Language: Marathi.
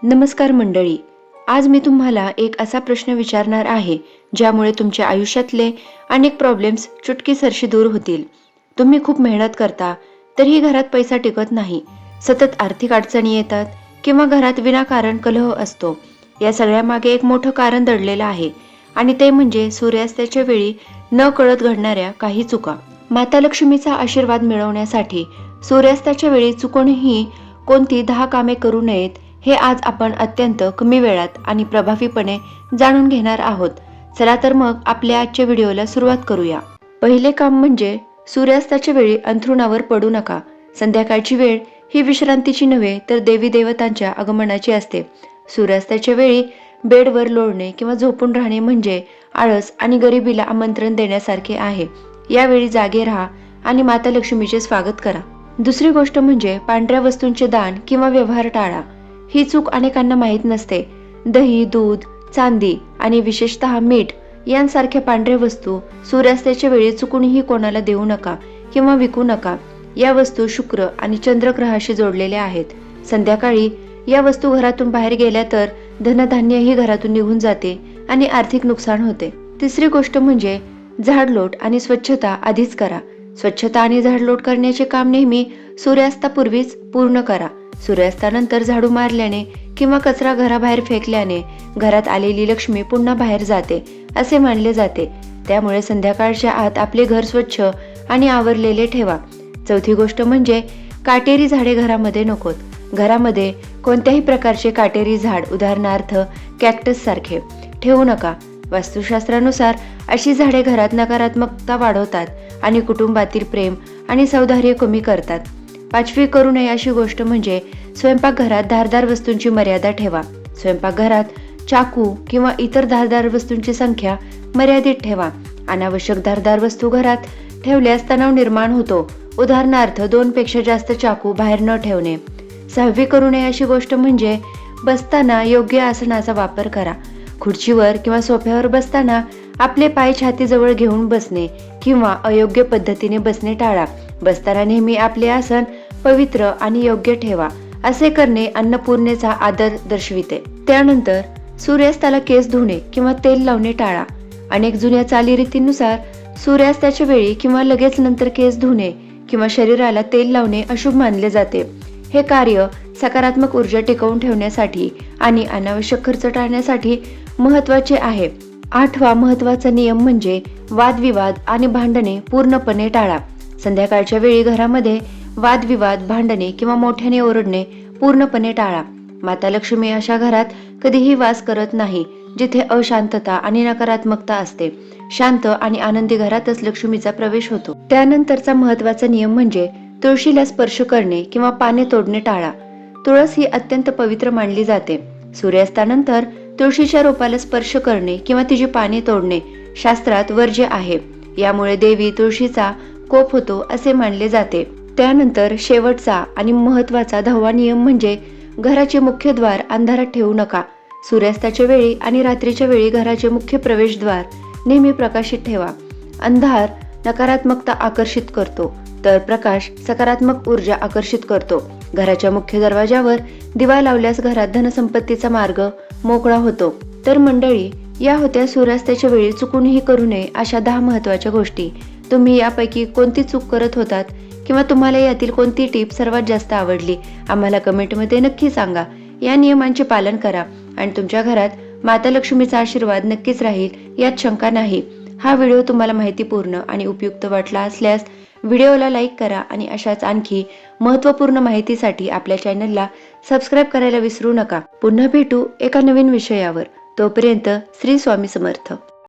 नमस्कार मंडळी. आज मी तुम्हाला एक असा प्रश्न विचारणार आहे ज्यामुळे तुमच्या आयुष्यातले अनेक प्रॉब्लेम्स चुटकीसरशी दूर होतील. तुम्ही खूप मेहनत करता तरीही घरात पैसा टिकत नाही. सतत आर्थिक अडचणी येतात किंवा घरात विनाकारण कलह असतो. या सगळ्यामागे एक मोठं कारण दडलेलं आहे आणि ते म्हणजे सूर्यास्ताच्या वेळी न कळत घडणाऱ्या काही चुका. माता लक्ष्मीचा आशीर्वाद मिळवण्यासाठी सूर्यास्ताच्या वेळी चुकूनही कोणती 10 कामे करू नयेत हे आज आपण अत्यंत कमी वेळात आणि प्रभावीपणे जाणून घेणार आहोत. चला तर मग आपल्या आजच्या व्हिडिओला सुरुवात करूया. पहिले काम म्हणजे सूर्यास्ताच्या वेळी अंथरुणावर पडू नका. संध्याकाळची वेळ ही विश्रांतीची नव्हे तर देवी देवतांच्या आगमनाची असते. सूर्यास्ताच्या वेळी बेडवर लोळणे किंवा झोपून राहणे म्हणजे आळस आणि गरिबीला आमंत्रण देण्यासारखे आहे. यावेळी जागे राहा आणि माता लक्ष्मीचे स्वागत करा. दुसरी गोष्ट म्हणजे पांढऱ्या वस्तूंचे दान किंवा व्यवहार टाळा. ही चूक अनेकांना माहीत नसते. दही, दूध, चांदी आणि विशेषतः मीठ यांसारख्या पांढऱ्या वस्तू सूर्यास्ताच्या वेळी चुकूनही कोणाला देऊ नका किंवा विकू नका. या वस्तू शुक्र आणि चंद्रग्रहाशी जोडलेल्या आहेत. संध्याकाळी या वस्तू घरातून बाहेर गेल्या तर धनधान्यही घरातून निघून जाते आणि आर्थिक नुकसान होते. तिसरी गोष्ट म्हणजे झाडलोट आणि स्वच्छता आधीच करा. स्वच्छता आणि झाडलोट करण्याचे काम नेहमी सूर्यास्तापूर्वीच पूर्ण करा. सूर्यास्तानंतर झाडू मारल्याने किंवा कचरा घराबाहेर फेकल्याने घरात आलेली लक्ष्मी पुन्हा बाहेर जाते असे मानले जाते. त्यामुळे संध्याकाळच्या आत आपले घर स्वच्छ आणि आवरलेले ठेवा. चौथी गोष्ट म्हणजे काटेरी झाडे घरामध्ये नकोत. घरामध्ये कोणत्याही प्रकारचे काटेरी झाड, उदाहरणार्थ कॅक्टस सारखे, ठेवू नका. वास्तुशास्त्रानुसार अशी झाडे घरात नकारात्मकता वाढवतात आणि कुटुंबातील प्रेम आणि सौहार्द कमी करतात. पाचवी करू नये अशी गोष्ट म्हणजे स्वयंपाकघरात धारदार वस्तूंची मर्यादा ठेवा. स्वयंपाकघरात चाकू किंवा इतर धारदार वस्तूंची संख्या मर्यादित ठेवा. अनावश्यक धारदार वस्तू घरात ठेवल्यास तणाव निर्माण होतो. उदाहरणार्थ 2 पेक्षा जास्त चाकू बाहेर न ठेवणे. सहावी करू नये अशी गोष्ट म्हणजे बसताना योग्य आसनाचा वापर करा. खुर्चीवर किंवा सोफ्यावर बसताना आपले पाय छातीजवळ घेऊन बसणे किंवा अयोग्य पद्धतीने बसणे टाळा. बसताना नेहमी आपले आसन पवित्र आणि योग्य ठेवा. असे करणे अन्नपूर्णेचा आदर दर्शविते. त्यानंतर सूर्यास्ताला केस धुणे किंवा तेल लावणे टाळा. अनेक जुन्या चालीरीतीनुसार सूर्यास्ताच्या वेळी किंवा लगेच नंतर केस धुणे किंवा शरीराला तेल लावणे अशुभ मानले जाते. हे कार्य सकारात्मक ऊर्जा टिकवून ठेवण्यासाठी आणि अनावश्यक खर्च टाळण्यासाठी महत्त्वाचे आहे. 8वा महत्त्वाचा नियम म्हणजे वादविवाद आणि भांडणे पूर्णपणे टाळा. संध्याकाळच्या वेळी घरामध्ये वादविवाद, भांडणे किंवा मोठ्याने ओरडणे पूर्णपणे टाळा. माता लक्ष्मी अशा घरात कधीही वास करत नाही जिथे अशांतता आणि नकारात्मकता असते. शांत आणि आनंदी घरातच लक्ष्मीचा प्रवेश होतो. त्यानंतरचा महत्त्वाचा नियम म्हणजे तुळशीला स्पर्श करणे किंवा पाने तोडणे टाळा. तुळस ही अत्यंत पवित्र मानली जाते. सूर्यास्तानंतर तुळशीच्या रोपाला स्पर्श करणे किंवा तिची पाने तोडणे शास्त्रात वर्ज्य आहे. यामुळे देवी तुळशीचा कोप होतो असे मानले जाते. त्यानंतर शेवटचा आणि महत्त्वाचा 10वा नियम म्हणजे घराचे मुख्य द्वार अंधारात ठेवू नका. सूर्यास्ताच्या वेळी आणि रात्रीच्या वेळी घराचे मुख्य प्रवेशद्वार नेहमी प्रकाशित ठेवा. अंधार नकारात्मकता आकर्षित करतो तर प्रकाश सकारात्मक ऊर्जा आकर्षित करतो. घराच्या मुख्य दरवाजावर दिवा लावल्यास घरात धनसंपत्तीचा मार्ग मोकळा होतो. तर मंडळी, या होत्या सूर्यास्ताच्या वेळी चुकूनही करू नये अशा 10 महत्त्वाच्या गोष्टी. तुम्ही यापैकी कोणती चूक करत होतात किंवा तुम्हाला यातील कोणती टिप सर्वात जास्त आवडली आम्हाला कमेंटमध्ये नक्की सांगा. या नियमांचे पालन करा आणि तुमच्या घरात माता लक्ष्मीचा आशीर्वाद नक्कीच राहील यात शंका नाही. हा व्हिडिओ तुम्हाला माहितीपूर्ण आणि उपयुक्त वाटला असल्यास व्हिडिओला लाईक करा आणि अशाच आणखी महत्त्वपूर्ण माहितीसाठी आपल्या चॅनलला सबस्क्राईब करायला विसरू नका. पुन्हा भेटू एका नवीन विषयावर. तोपर्यंत श्री स्वामी समर्थ.